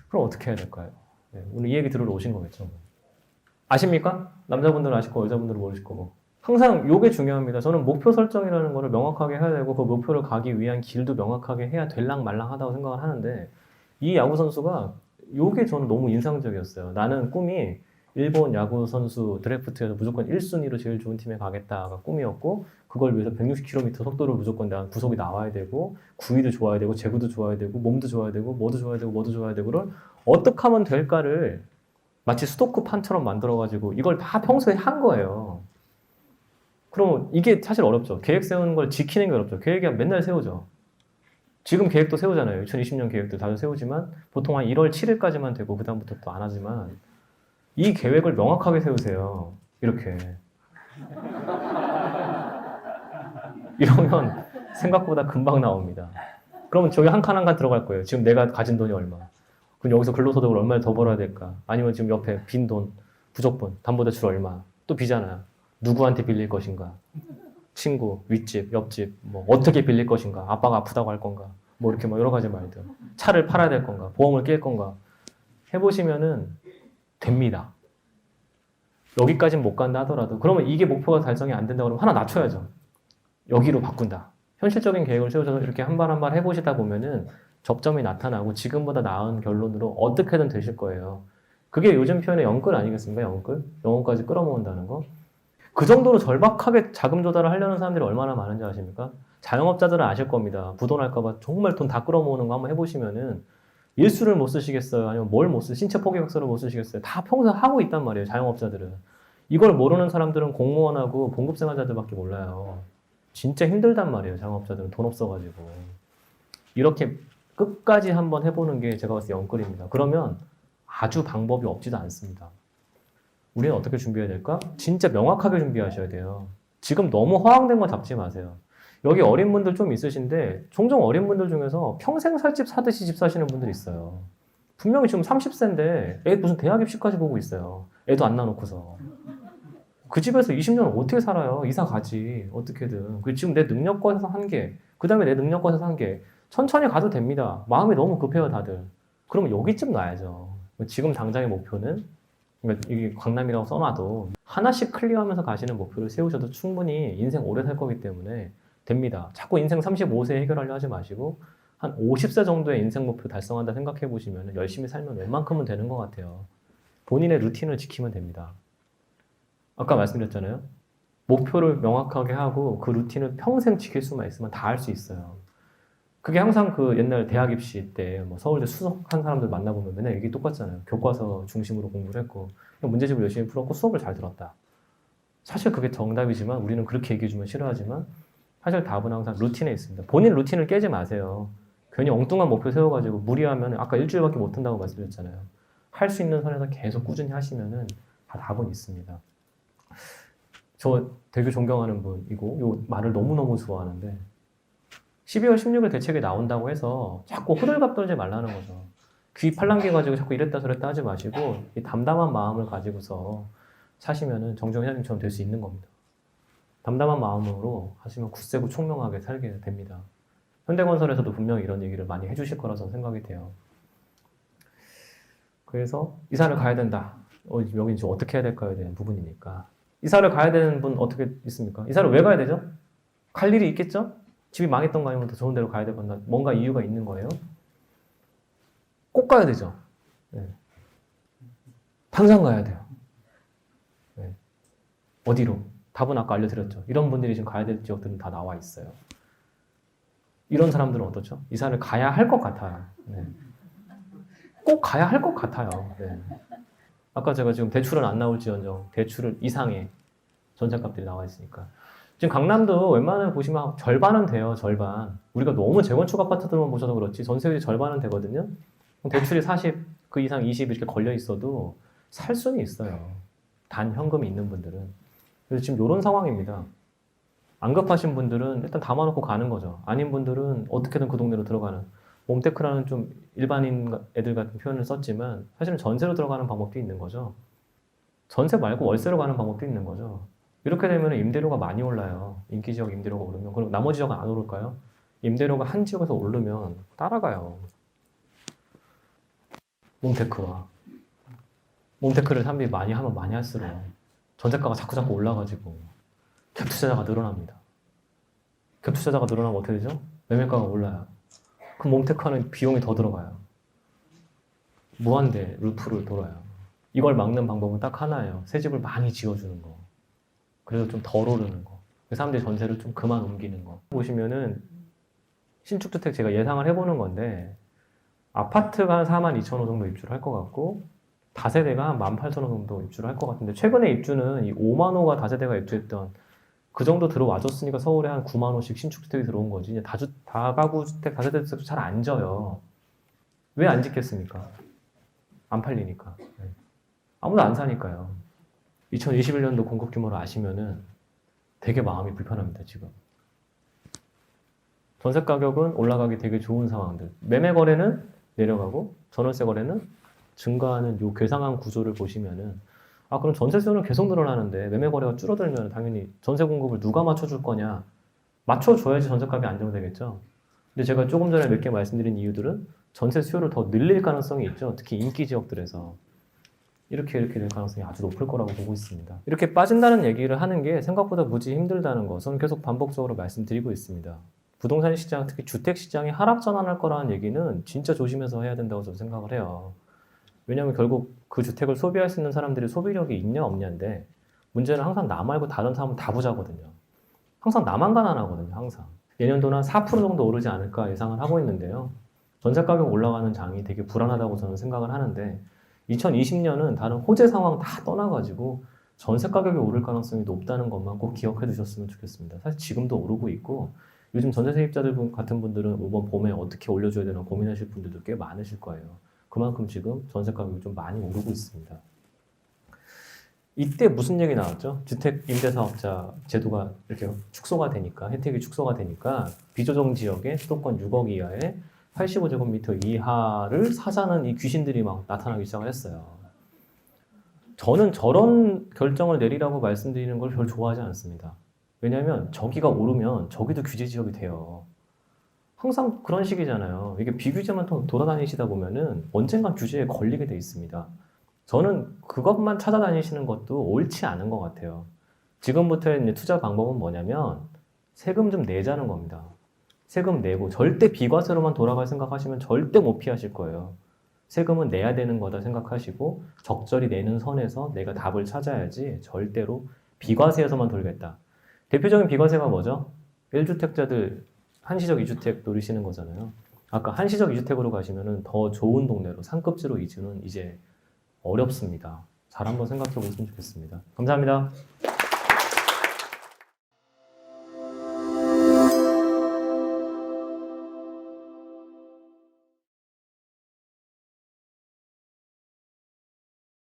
그럼 어떻게 해야 될까요? 네, 오늘 이 얘기 들으러 오신 거겠죠. 아십니까? 남자분들은 아실 거고 여자분들은 모르실 거고. 항상 요게 중요합니다. 저는 목표 설정이라는 거를 명확하게 해야 되고 그 목표를 가기 위한 길도 명확하게 해야 될랑 말랑 하다고 생각을 하는데 이 야구 선수가 요게 저는 너무 인상적이었어요. 나는 꿈이 일본 야구 선수 드래프트에서 무조건 1순위로 제일 좋은 팀에 가겠다가 꿈이었고 그걸 위해서 160km 속도를 무조건 나 구속이 나와야 되고 구위도 좋아야 되고 제구도 좋아야 되고 몸도 좋아야 되고 뭐도 좋아야 되고 뭐도 좋아야 되고를 어떻게 하면 될까를 마치 수도쿠 판처럼 만들어가지고 이걸 다 평소에 한 거예요. 그럼 이게 사실 어렵죠. 계획 세우는 걸 지키는 게 어렵죠. 계획이 맨날 세우죠. 지금 계획도 세우잖아요. 2020년 계획도 다들 세우지만 보통 한 1월 7일까지만 되고 그다음부터 또 안 하지만 이 계획을 명확하게 세우세요. 이렇게. 이러면 생각보다 금방 나옵니다. 그러면 저기 한 칸 한 칸 들어갈 거예요. 지금 내가 가진 돈이 얼마. 그럼 여기서 근로소득을 얼마를 더 벌어야 될까? 아니면 지금 옆에 빈 돈, 부족분, 담보대출 얼마. 또 비잖아요. 누구한테 빌릴 것인가? 친구, 윗집, 옆집, 뭐 어떻게 빌릴 것인가? 아빠가 아프다고 할 건가? 뭐 이렇게 뭐 여러 가지 말들. 차를 팔아야 될 건가? 보험을 낄 건가? 해보시면은 됩니다. 여기까지는 못 간다 하더라도 그러면 이게 목표가 달성이 안 된다 그러면 하나 낮춰야죠. 여기로 바꾼다. 현실적인 계획을 세우셔서 이렇게 한 발 한 발 해보시다 보면은 접점이 나타나고 지금보다 나은 결론으로 어떻게든 되실 거예요. 그게 요즘 표현의 영끌 아니겠습니까? 영끌? 영혼까지 끌어모은다는 거. 그 정도로 절박하게 자금 조달을 하려는 사람들이 얼마나 많은지 아십니까? 자영업자들은 아실 겁니다. 부도날까봐 정말 돈 다 끌어모으는 거 한번 해보시면은 일수를 못 쓰시겠어요? 아니면 뭘 못 신체 포기각서를 못 쓰시겠어요? 다 평소 하고 있단 말이에요. 자영업자들은. 이걸 모르는 사람들은 공무원하고 봉급생활자들밖에 몰라요. 진짜 힘들단 말이에요. 자영업자들은 돈 없어가지고. 이렇게 끝까지 한번 해보는 게 제가 봤을 때 영끌입니다. 그러면 아주 방법이 없지도 않습니다. 우리는 어떻게 준비해야 될까? 진짜 명확하게 준비하셔야 돼요. 지금 너무 허황된 거 잡지 마세요. 여기 어린 분들 좀 있으신데 종종 어린 분들 중에서 평생 살 집 사듯이 집 사시는 분들이 있어요. 분명히 지금 30세인데 애 무슨 대학 입시까지 보고 있어요. 애도 안 낳아놓고서. 그 집에서 20년 어떻게 살아요? 이사 가지. 어떻게든. 그 지금 내 능력권에서 한 개, 그 다음에 내 능력권에서 한 개. 천천히 가도 됩니다. 마음이 너무 급해요, 다들. 그러면 여기쯤 놔야죠. 지금 당장의 목표는 그러니까 이게 강남이라고 써놔도 하나씩 클리어하면서 가시는 목표를 세우셔도 충분히 인생 오래 살 거기 때문에 됩니다. 자꾸 인생 35세에 해결하려 하지 마시고 한 50세 정도의 인생 목표 달성한다 생각해 보시면 열심히 살면 웬만큼은 되는 것 같아요. 본인의 루틴을 지키면 됩니다. 아까 말씀드렸잖아요. 목표를 명확하게 하고 그 루틴을 평생 지킬 수만 있으면 다 할 수 있어요. 그게 항상 그 옛날 대학 입시 때 뭐 서울대 수석한 사람들 만나보면 맨날 얘기 똑같잖아요. 교과서 중심으로 공부를 했고 문제집을 열심히 풀었고 수업을 잘 들었다. 사실 그게 정답이지만 우리는 그렇게 얘기해주면 싫어하지만 사실 답은 항상 루틴에 있습니다. 본인 루틴을 깨지 마세요. 괜히 엉뚱한 목표 세워가지고 무리하면 아까 일주일밖에 못 한다고 말씀드렸잖아요. 할 수 있는 선에서 계속 꾸준히 하시면은 다 답은 있습니다. 저 되게 존경하는 분이고 이 말을 너무너무 좋아하는데 12월 16일 대책이 나온다고 해서 자꾸 호들갑 떨지 말라는 거죠. 귀 팔랑귀 가지고 자꾸 이랬다 저랬다 하지 마시고 이 담담한 마음을 가지고서 사시면은 정정 회장님처럼 될 수 있는 겁니다. 담담한 마음으로 하시면 굳세고 총명하게 살게 됩니다. 현대건설에서도 분명히 이런 얘기를 많이 해주실 거라서 생각이 돼요. 그래서 이사를 가야 된다. 여기 이제 어떻게 해야 될까에 대한 부분이니까. 이사를 가야 되는 분 어떻게 있습니까? 이사를 왜 가야 되죠? 갈 일이 있겠죠? 집이 망했던 거 아니면 더 좋은 데로 가야 되거나 뭔가 이유가 있는 거예요. 꼭 가야 되죠. 네. 당장 가야 돼요. 네. 어디로? 답은 아까 알려드렸죠. 이런 분들이 지금 가야 될 지역들은 다 나와 있어요. 이런 사람들은 어떻죠? 이사를 가야 할 것 같아요. 네. 꼭 가야 할 것 같아요. 네. 아까 제가 지금 대출은 안 나올지언정 대출 이상의 전세값들이 나와 있으니까. 지금 강남도 웬만하면 보시면 절반은 돼요. 절반. 우리가 너무 재건축 아파트들만 보셔서 그렇지 전세율이 절반은 되거든요. 대출이 40, 그 이상 20 이렇게 걸려 있어도 살 수는 있어요. 단 현금이 있는 분들은. 그래서 지금 이런 상황입니다. 안 급하신 분들은 일단 담아놓고 가는 거죠. 아닌 분들은 어떻게든 그 동네로 들어가는. 홈테크라는 좀 일반인 애들 같은 표현을 썼지만 사실은 전세로 들어가는 방법도 있는 거죠. 전세 말고 월세로 가는 방법도 있는 거죠. 이렇게 되면 임대료가 많이 올라요. 인기 지역 임대료가 오르면. 그럼 나머지 지역은 안 오를까요? 임대료가 한 지역에서 오르면 따라가요. 몬테크와 몬테크를 사람들이 많이 하면 많이 할수록 전세가가 자꾸 올라가지고 갭 투자자가 늘어납니다. 갭 투자자가 늘어나면 어떻게 되죠? 매매가가 올라요. 그럼 몬테크하는 비용이 더 들어가요. 무한대 루프를 돌아요. 이걸 막는 방법은 딱 하나예요. 새 집을 많이 지어주는 거. 그래서 좀 덜 오르는 거. 사람들이 전세를 좀 그만 옮기는 거. 보시면은 신축주택 제가 예상을 해보는 건데 아파트가 한 42,000호 정도 입주를 할 것 같고 다세대가 한 18,000호 정도 입주를 할 것 같은데 최근에 입주는 이 5만 호가 다세대가 입주했던 그 정도 들어와줬으니까 서울에 한 9만 호씩 신축주택이 들어온 거지. 이제 다가구 주택, 다세대 주택도 잘 안 져요. 왜 안 짓겠습니까? 안 팔리니까. 네. 아무도 안 사니까요. 2021년도 공급 규모를 아시면은 되게 마음이 불편합니다, 지금. 전세 가격은 올라가기 되게 좋은 상황들. 매매 거래는 내려가고 전월세 거래는 증가하는 요 괴상한 구조를 보시면은 아, 그럼 전세 수요는 계속 늘어나는데 매매 거래가 줄어들면 당연히 전세 공급을 누가 맞춰줄 거냐? 맞춰줘야지 전세값이 안정되겠죠. 근데 제가 조금 전에 몇 개 말씀드린 이유들은 전세 수요를 더 늘릴 가능성이 있죠. 특히 인기 지역들에서. 이렇게 될 가능성이 아주 높을 거라고 보고 있습니다. 이렇게 빠진다는 얘기를 하는 게 생각보다 무지 힘들다는 거 저는 계속 반복적으로 말씀드리고 있습니다. 부동산 시장, 특히 주택 시장이 하락 전환할 거라는 얘기는 진짜 조심해서 해야 된다고 저는 생각을 해요. 왜냐하면 결국 그 주택을 소비할 수 있는 사람들이 소비력이 있냐 없냐인데 문제는 항상 나 말고 다른 사람은 다 부자거든요. 항상 나만 가난하거든요. 항상. 내년도는 한 4% 정도 오르지 않을까 예상을 하고 있는데요. 전세 가격 올라가는 장이 되게 불안하다고 저는 생각을 하는데 2020년은 다른 호재 상황 다 떠나가지고 전세 가격이 오를 가능성이 높다는 것만 꼭 기억해 두셨으면 좋겠습니다. 사실 지금도 오르고 있고 요즘 전세 세입자들 같은 분들은 이번 봄에 어떻게 올려줘야 되나 고민하실 분들도 꽤 많으실 거예요. 그만큼 지금 전세 가격이 좀 많이 오르고 있습니다. 이때 무슨 얘기 나왔죠? 주택 임대사업자 제도가 이렇게 축소가 되니까 혜택이 축소가 되니까 비조정 지역에 수도권 6억 이하에 85제곱미터 이하를 사자는 이 귀신들이 막 나타나기 시작을 했어요. 저는 저런 결정을 내리라고 말씀드리는 걸 별로 좋아하지 않습니다. 왜냐하면 저기가 오르면 저기도 규제 지역이 돼요. 항상 그런 식이잖아요. 이게 비규제만 돌아다니시다 보면은 언젠간 규제에 걸리게 돼 있습니다. 저는 그것만 찾아다니시는 것도 옳지 않은 것 같아요. 지금부터의 이제 투자 방법은 뭐냐면 세금 좀 내자는 겁니다. 세금 내고 절대 비과세로만 돌아갈 생각하시면 절대 못 피하실 거예요. 세금은 내야 되는 거다 생각하시고 적절히 내는 선에서 내가 답을 찾아야지 절대로 비과세에서만 돌겠다. 대표적인 비과세가 뭐죠? 1주택자들 한시적 2주택 노리시는 거잖아요. 아까 한시적 2주택으로 가시면은 더 좋은 동네로 상급지로 이주는 이제 어렵습니다. 잘 한번 생각해 보시면 좋겠습니다. 감사합니다.